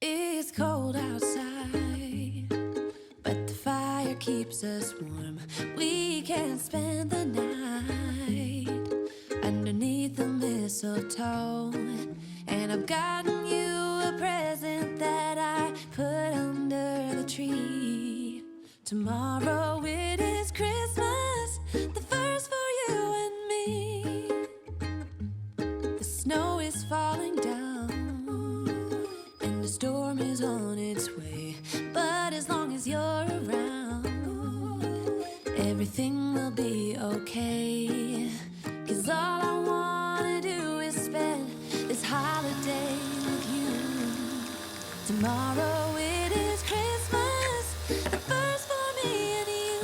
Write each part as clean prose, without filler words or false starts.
It's cold outside, but the fire keeps us warm. We can spend the night underneath the mistletoe. And I've gotten you a present that I put under the tree. Tomorrow it is Christmas, the first for you and me. The snow is falling down and the storm is on its way. But as long as you're around, everything will be okay. 'Cause all I wanna do is spend this holiday with you. Tomorrow it is Christmas, the first for me and you.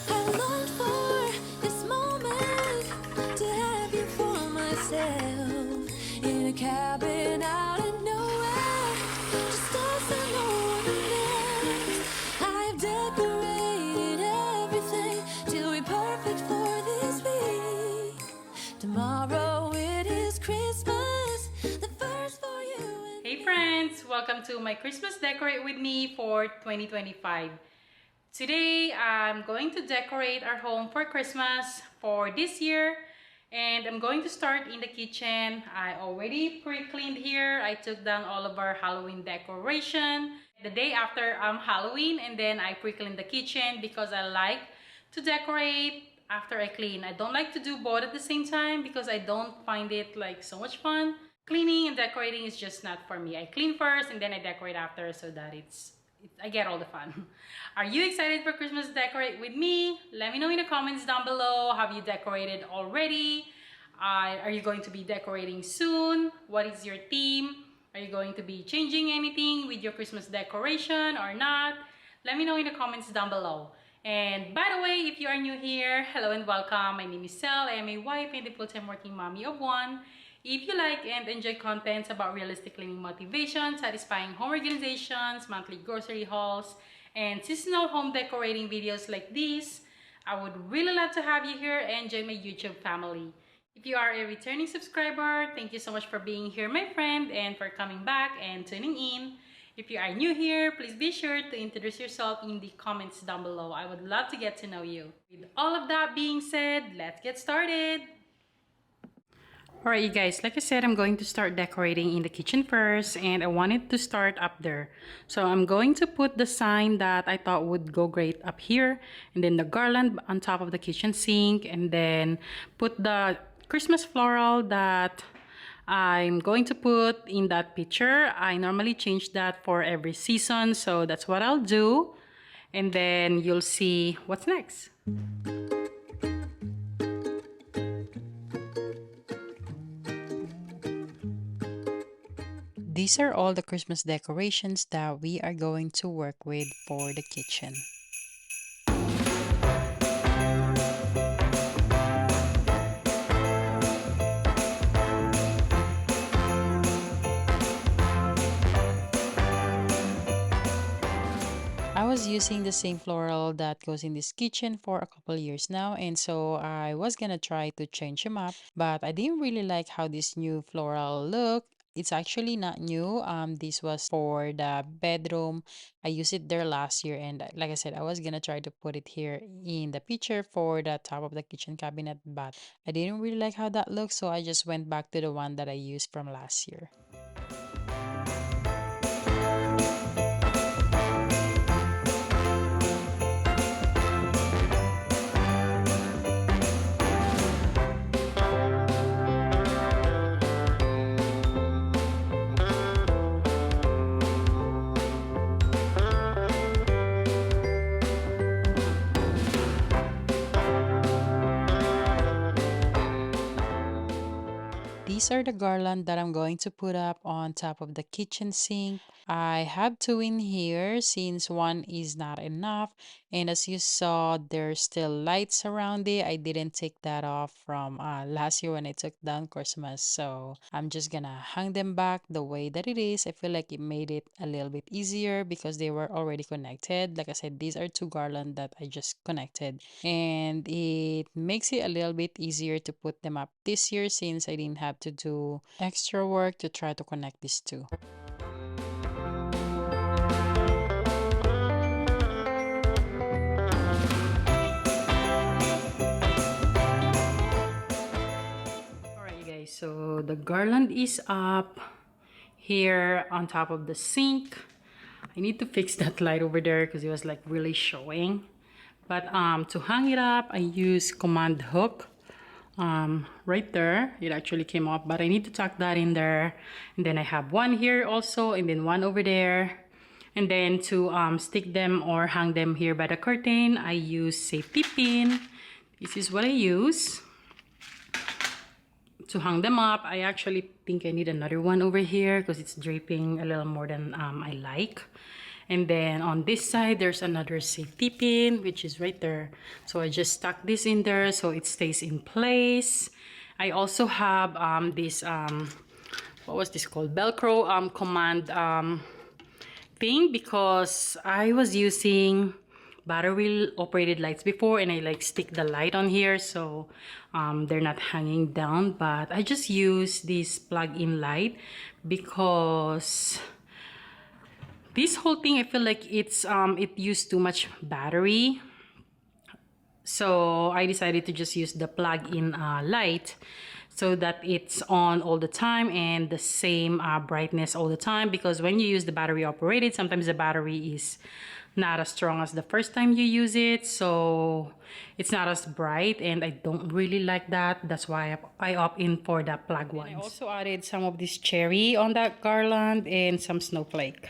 I longed for this moment to have you for myself in a cabin out of nowhere, just us and no one else. I've decorated everything to be perfect for this week. Tomorrow it is Christmas, the first for you and Hey friends! Welcome to my Christmas Decorate with me for 2025. Today, I'm going to decorate our home for Christmas for this year. And I'm going to start in the kitchen. I already pre-cleaned here. I took down all of our Halloween decoration the day after Halloween, and then I pre-cleaned the kitchen because I like to decorate after I clean. I don't like to do both at the same time because I don't find it like so much fun. Cleaning and decorating is just not for me. I clean first and then I decorate after so that I get all the fun. Are you excited for Christmas decorate with me? Let me know in the comments down below. Have you decorated already? Are you going to be decorating soon? What is your theme? Are you going to be changing anything with your Christmas decoration or not? Let me know in the comments down below. And by the way, if you are new here, hello and welcome. My name is Selle. I am a wife and a full-time working mommy of one. If you like and enjoy contents about realistic cleaning motivation, satisfying home organizations, monthly grocery hauls, and seasonal home decorating videos like these, I would really love to have you here and join my YouTube family. If you are a returning subscriber, thank you so much for being here, my friend, and for coming back and tuning in. If you are new here, please be sure to introduce yourself in the comments down below. I would love to get to know you. With all of that being said, let's get started. Alright you guys, like I said, I'm going to start decorating in the kitchen first, and I wanted to start up there. So I'm going to put the sign that I thought would go great up here, and then the garland on top of the kitchen sink, and then put the Christmas floral that I'm going to put in that picture. I normally change that for every season, so that's what I'll do. And then you'll see what's next. These are all the Christmas decorations that we are going to work with for the kitchen. I was using the same floral that goes in this kitchen for a couple years now, and so I was gonna try to change them up, but I didn't really like how this new floral look. It's actually not new. This was for the bedroom. I used it there last year, and like I said, I was gonna try to put it here in the picture for the top of the kitchen cabinet, but I didn't really like how that looks, so I just went back to the one that I used from last year. These are the garland that I'm going to put up on top of the kitchen sink. I have two in here since one is not enough. And as you saw, there's still lights around it. I didn't take that off from last year when I took down Christmas. So I'm just gonna hang them back the way that it is. I feel like it made it a little bit easier because they were already connected. Like I said, these are two garland that I just connected. And it makes it a little bit easier to put them up this year since I didn't have to do extra work to try to connect these two. Alright, guys, so the garland is up here on top of the sink. I need to fix that light over there because it was like really showing. But to hang it up, I use command hook. Right there, it actually came up, but I need to tuck that in there. And then I have one here also, and then one over there. And then to stick them or hang them here by the curtain, I use safety pin. This is what I use to hang them up. I actually think I need another one over here because it's draping a little more than I like. And then on this side, there's another safety pin, which is right there. So I just stuck this in there so it stays in place. I also have this, what was this called? Velcro command thing, because I was using battery operated lights before and I like stick the light on here so they're not hanging down. But I just use this plug-in light because this whole thing, I feel like it's it used too much battery. So I decided to just use the plug-in light so that it's on all the time and the same brightness all the time, because when you use the battery operated, sometimes the battery is not as strong as the first time you use it, so it's not as bright, and I don't really like that. That's why I opt in for the plug one. I also added some of this cherry on that garland and some snowflake.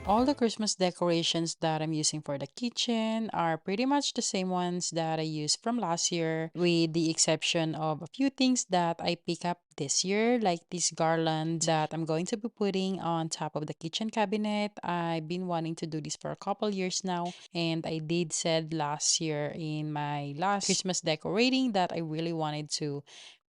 All the Christmas decorations that I'm using for the kitchen are pretty much the same ones that I used from last year, with the exception of a few things that I pick up this year, like this garland that I'm going to be putting on top of the kitchen cabinet. I've been wanting to do this for a couple years now, and I did said last year in my last Christmas decorating that I really wanted to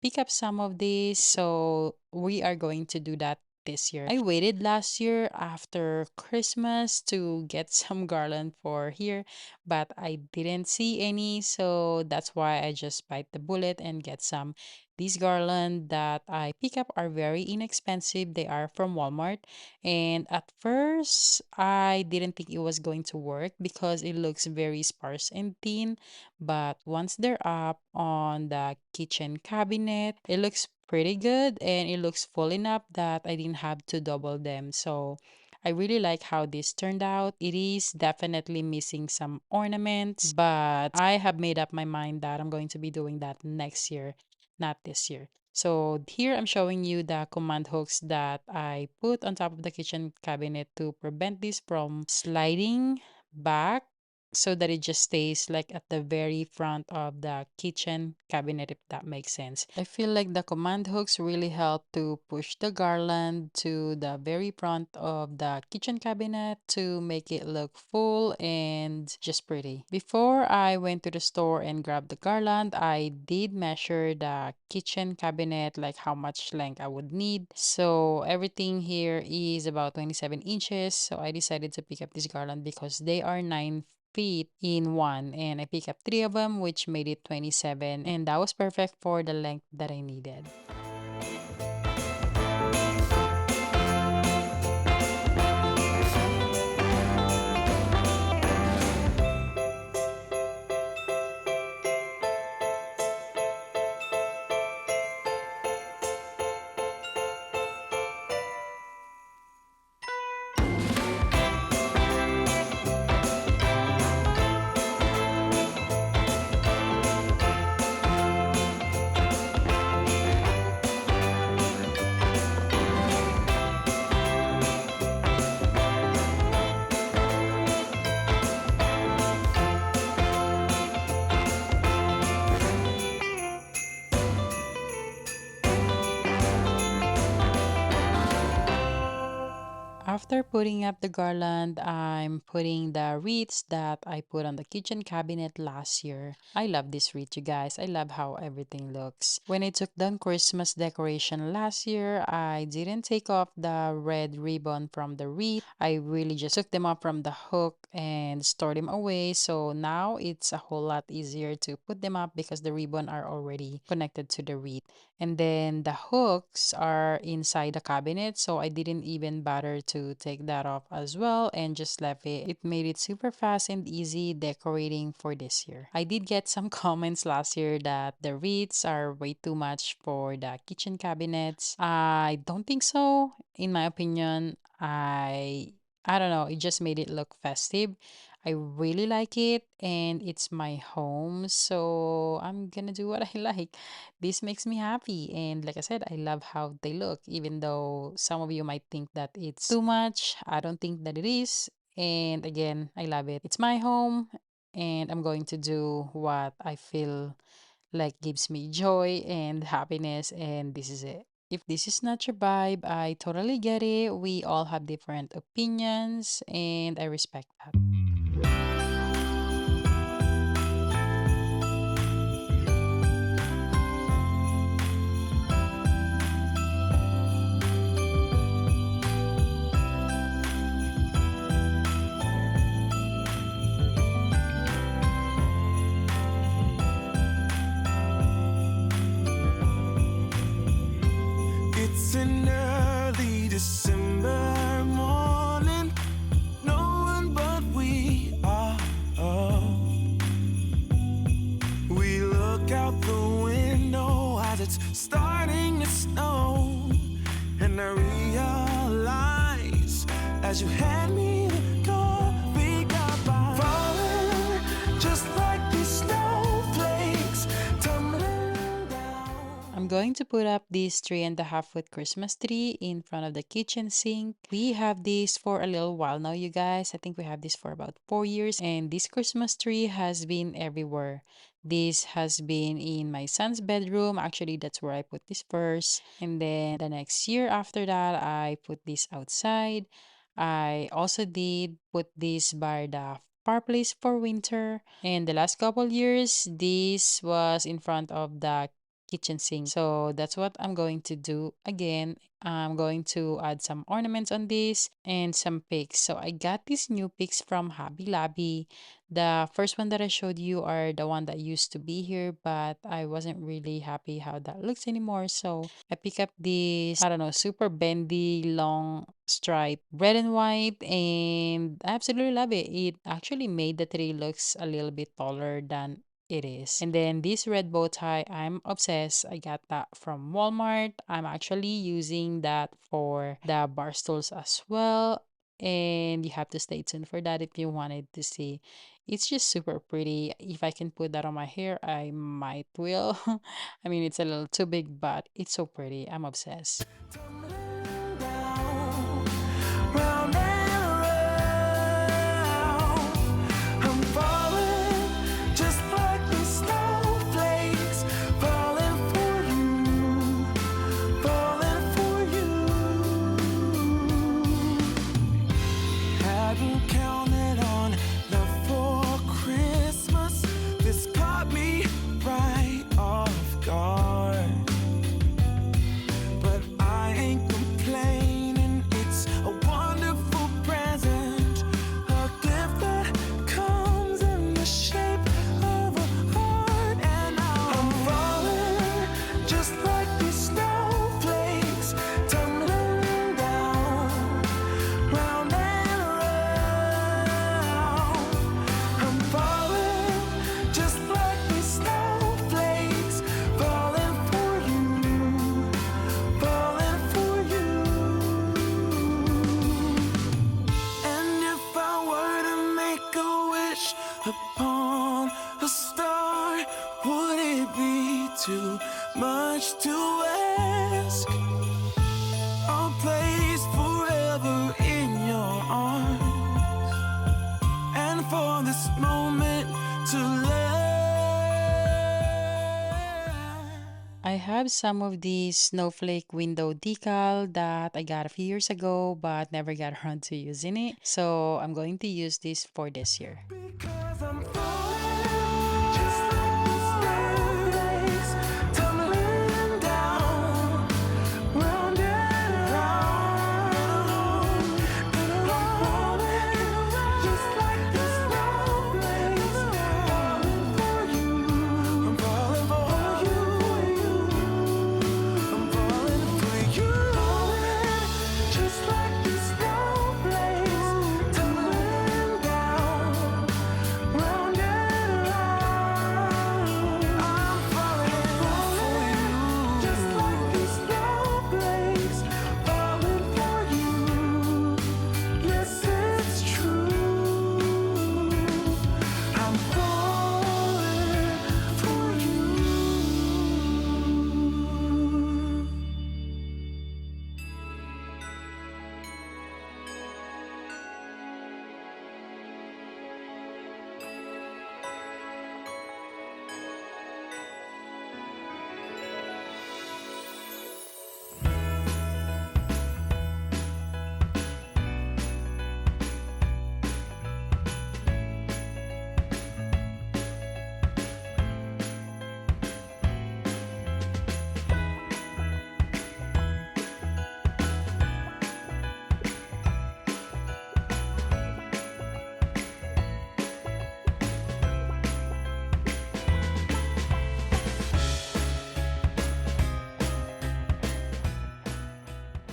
pick up some of these, so we are going to do that this year. I waited last year after Christmas to get some garland for here, but I didn't see any, so that's why I just bite the bullet and get some. These garland that I pick up are very inexpensive. They are from Walmart, and at first I didn't think it was going to work because it looks very sparse and thin, but once they're up on the kitchen cabinet, it looks pretty good and it looks full enough that I didn't have to double them. So I really like how this turned out. It is definitely missing some ornaments, but I have made up my mind that I'm going to be doing that next year, not this year. So here I'm showing you the command hooks that I put on top of the kitchen cabinet to prevent this from sliding back. so that it just stays like at the very front of the kitchen cabinet, if that makes sense. I feel like the command hooks really help to push the garland to the very front of the kitchen cabinet to make it look full and just pretty. Before I went to the store and grabbed the garland, I did measure the kitchen cabinet, like how much length I would need. So everything here is about 27 inches. So I decided to pick up this garland because they are 9 feet in one, and I picked up three of them, which made it 27, and that was perfect for the length that I needed. After putting up the garland, I'm putting the wreaths that I put on the kitchen cabinet last year. I love this wreath, you guys. I love how everything looks. When I took down Christmas decoration last year, I didn't take off the red ribbon from the wreath. I really just took them off from the hook and stored them away. So now it's a whole lot easier to put them up because the ribbon are already connected to the wreath. And then the hooks are inside the cabinet, so I didn't even bother to take that off as well and just left it. It made it super fast and easy decorating for this year. I did get some comments last year that the wreaths are way too much for the kitchen cabinets. I don't think so. In my opinion, I don't know, it just made it look festive. I really like it, and it's my home, so I'm gonna do what I like. This makes me happy, and like I said, I love how they look, even though some of you might think that it's too much. I don't think that it is, and again, I love it. It's my home, and I'm going to do what I feel like gives me joy and happiness, and this is it. If this is not your vibe, I totally get it. We all have different opinions, and I respect that. It's an early December morning. No one but we are. We look out the window as it's starting to snow. And I realize as you hand me the coffee cup, I'm falling just like these snowflakes tumbling down. I'm going to put up this 3.5 foot Christmas tree in front of the kitchen sink. We have this for a little while now, you guys. I think we have this for about 4 years, and this Christmas tree has been everywhere. This has been in my son's bedroom. Actually, that's where I put this first. And then the next year after that, I put this outside. I also did put this by the fireplace for winter. And the last couple years, this was in front of the kitchen sink. So that's what I'm going to do again. I'm going to add some ornaments on this and some picks. So I got these new picks from Hobby Lobby. The first one that I showed you are the one that used to be here, but I wasn't really happy how that looks anymore. So I pick up this, I don't know, super bendy, long stripe, red and white, and I absolutely love it. It actually made the tree looks a little bit taller than it is. And then this red bow tie, I'm obsessed. I got that from Walmart. I'm actually using that for the bar stools as well. And you have to stay tuned for that if you wanted to see. It's just super pretty. If I can put that on my hair, I might will. I mean, it's a little too big, but it's so pretty. I'm obsessed. Round and around, I'm falling. Would it be too much to ask? A place forever in your arms, and for this moment to last. I have some of these snowflake window decal that I got a few years ago but never got around to using it. So I'm going to use this for this year. Because I'm falling, just like the snowflakes tumbling down, round and around, and around, just like the snowflakes falling for you. I'm falling for you. I'm falling for you. Just like the snowflakes tumbling down, round and around. I'm falling for you. Just like the snowflakes falling for you. Yes, it's true. I'm falling for you.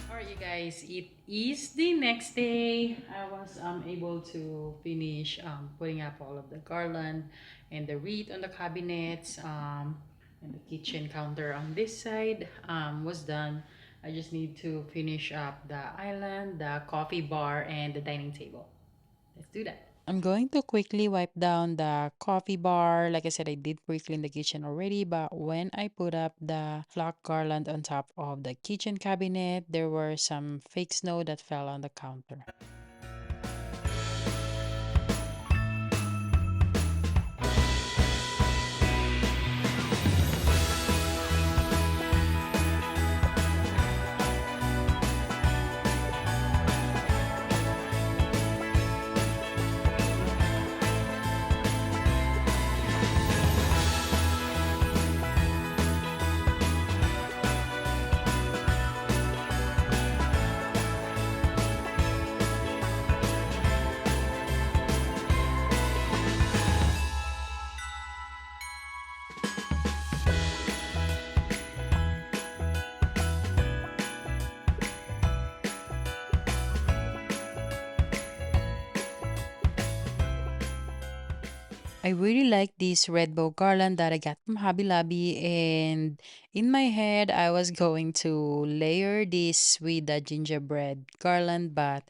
Alright, you guys, it is the next day. I was able to finish putting up all of the garland and the wreath on the cabinets, and the kitchen counter on this side was done. I just need to finish up the island, the coffee bar, and the dining table. Let's do that. I'm going to quickly wipe down the coffee bar. Like I said, I did pre-clean the kitchen already, but when I put up the flock garland on top of the kitchen cabinet, there were some fake snow that fell on the counter. I really like this red bow garland that I got from Hobby Lobby, and in my head I was going to layer this with the gingerbread garland, but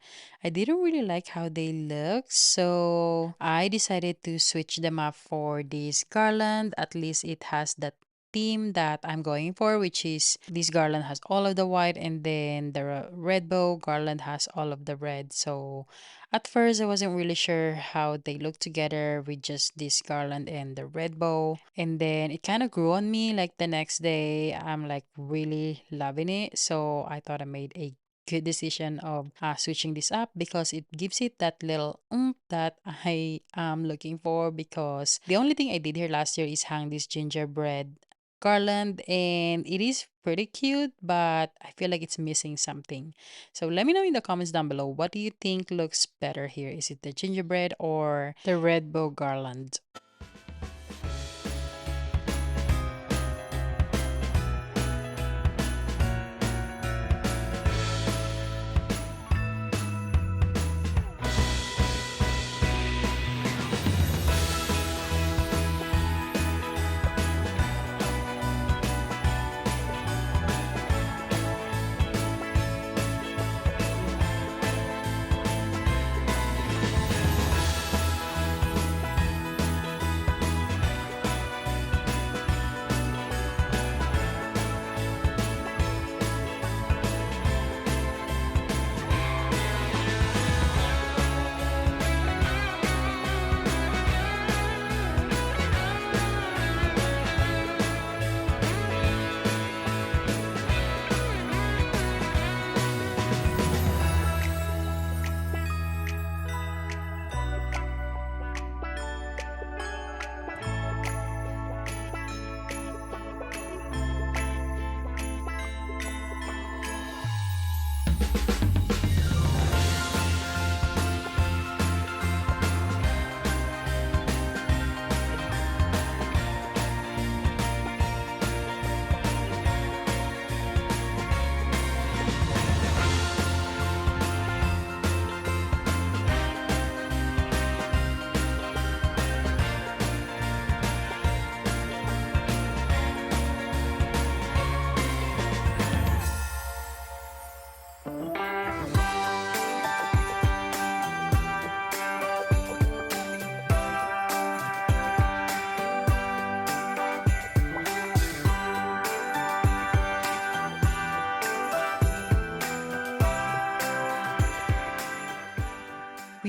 I didn't really like how they look, so I decided to switch them up for this garland. At least it has that theme that I'm going for, which is this garland has all of the white and then the red bow garland has all of the red. So at first, I wasn't really sure how they look together with just this garland and the red bow. And then it kind of grew on me. Like the next day, I'm like really loving it. So I thought I made a good decision of switching this up because it gives it that little that I am looking for. Because the only thing I did here last year is hang this gingerbread garland, and it is pretty cute, but I feel like it's missing something. So let me know in the comments down below, what do you think looks better here? Is it the gingerbread or the red bow garland?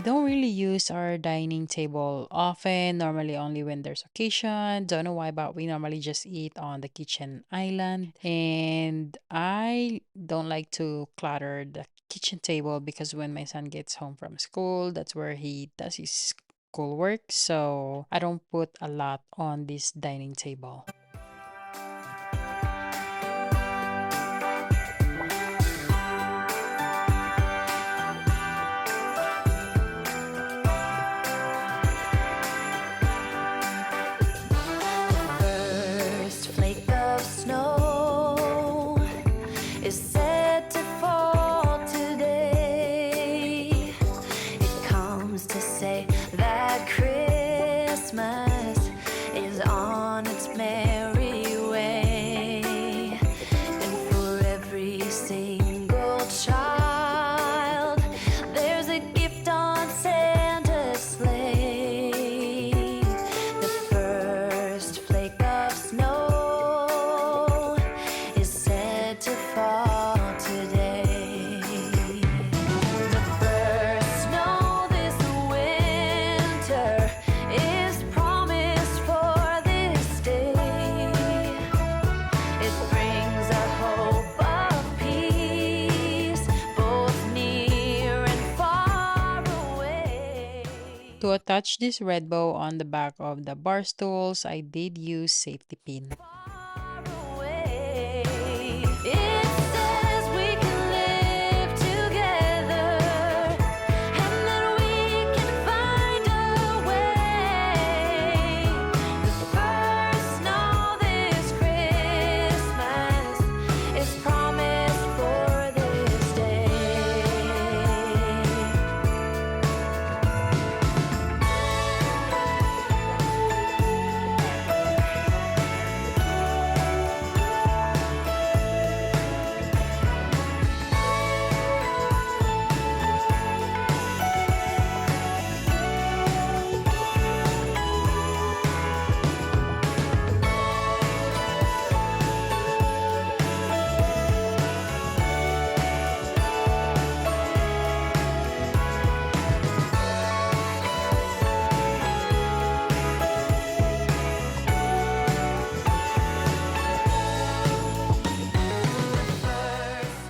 don't really use our dining table often, normally only when there's occasion. Don't know why, but we normally just eat on the kitchen island. And I don't like to clutter the kitchen table because when my son gets home from school, that's where he does his schoolwork. So I don't put a lot on this dining table. First flake of snow is set to fall today. It comes to say that Christmas is on its merry way. And for every single child, there's a gift on Santa's sleigh. The first flake of snow is said to fall today. The first snow this winter is promised for this day. It brings a hope of peace, both near and far away. To attach this red bow on the back of the bar stools, I did use safety pin. Far away. It says we can live together and that we can find a way. The first snow this Christmas is promised for this day.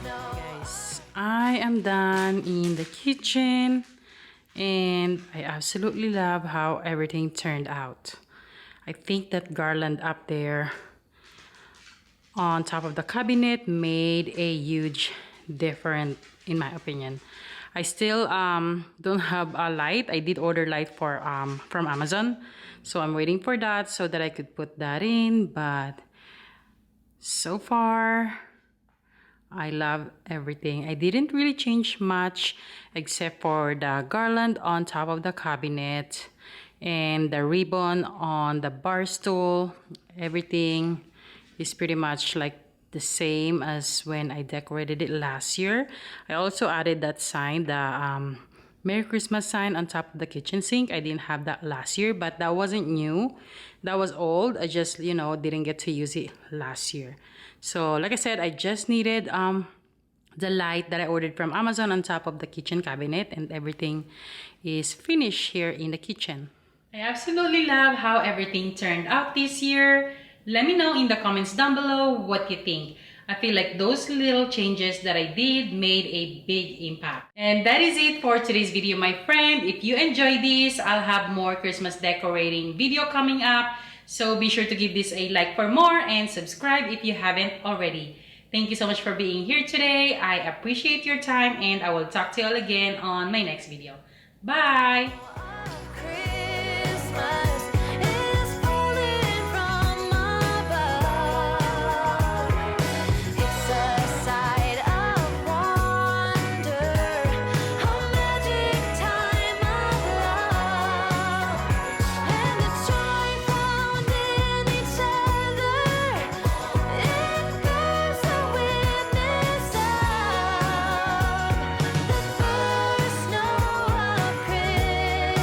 Guys, I am done in the kitchen and I absolutely love how everything turned out. I think that garland up there on top of the cabinet made a huge difference in my opinion. I still don't have a light. I did order light for from Amazon, so I'm waiting for that so that I could put that in, but so far I love everything. I didn't really change much except for the garland on top of the cabinet and the ribbon on the bar stool. Everything is pretty much like the same as when I decorated it last year. I also added that sign, the Merry Christmas sign on top of the kitchen sink. I didn't have that last year, but that wasn't new. That was old. I just, you know, didn't get to use it last year. So like I said, I just needed the light that I ordered from Amazon on top of the kitchen cabinet, and everything is finished here in the kitchen. I absolutely love how everything turned out this year. Let me know in the comments down below what you think. I feel like those little changes that I did made a big impact. And that is it for today's video, my friend. If you enjoyed this, I'll have more Christmas decorating video coming up. So be sure to give this a like for more and subscribe if you haven't already. Thank you so much for being here today. I appreciate your time and I will talk to you all again on my next video. Bye! Christmas is falling from above. It's a sight of wonder, a magic time of love, and the joy found in each other. It bears a witness of the first snow of Christmas.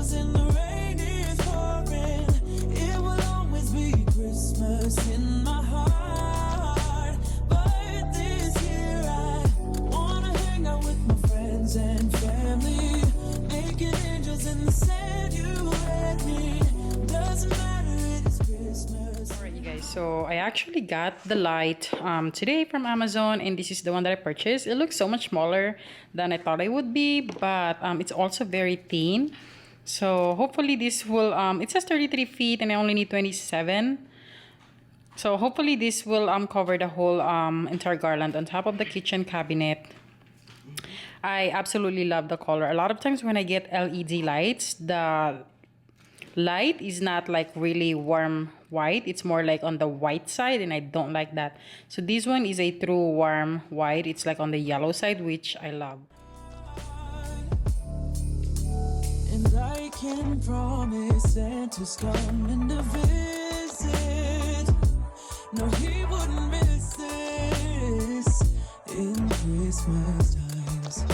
angels and the rain is pouring. It will always be Christmas in my heart. But this year I wanna hang out with my friends and family, making angels in the sand. You and me, doesn't matter, it's Christmas. Alright, you guys, so I actually got the light today from Amazon, and this is the one that I purchased. It looks so much smaller than I thought it would be, but it's also very thin. So hopefully this will, it says 33 feet and I only need 27. So hopefully this will cover the whole entire garland on top of the kitchen cabinet. I absolutely love the color. A lot of times when I get LED lights, the light is not like really warm white. It's more like on the white side, and I don't like that. So this one is a true warm white. It's like on the yellow side, which I love. And I can promise Santa's coming to visit. No, he wouldn't miss this in Christmas times.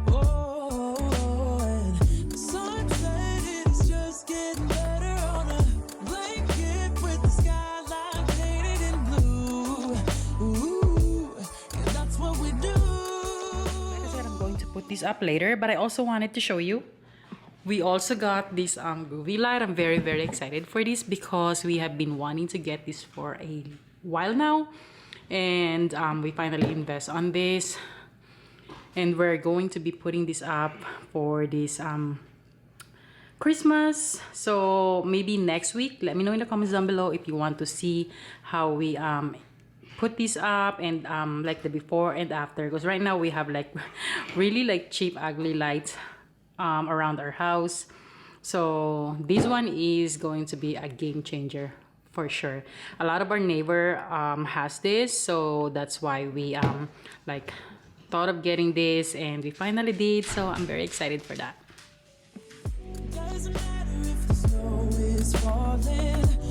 Oh, and the sun said it's just getting better on a blanket with the skyline painted in blue. Ooh, and that's what we do. Like I said, I'm going to put this up later, but I also wanted to show you. We also got this groovy light. I'm very, very excited for this because we have been wanting to get this for a while now. And we finally invest on this. And we're going to be putting this up for this Christmas. So maybe next week, let me know in the comments down below if you want to see how we put this up and like the before and after. Because right now we have like really like cheap, ugly lights around our house. So this one is going to be a game changer for sure. A lot of our neighbor has this, so that's why we like thought of getting this, and we finally did. So I'm very excited for that. Doesn't matter if the snow is falling.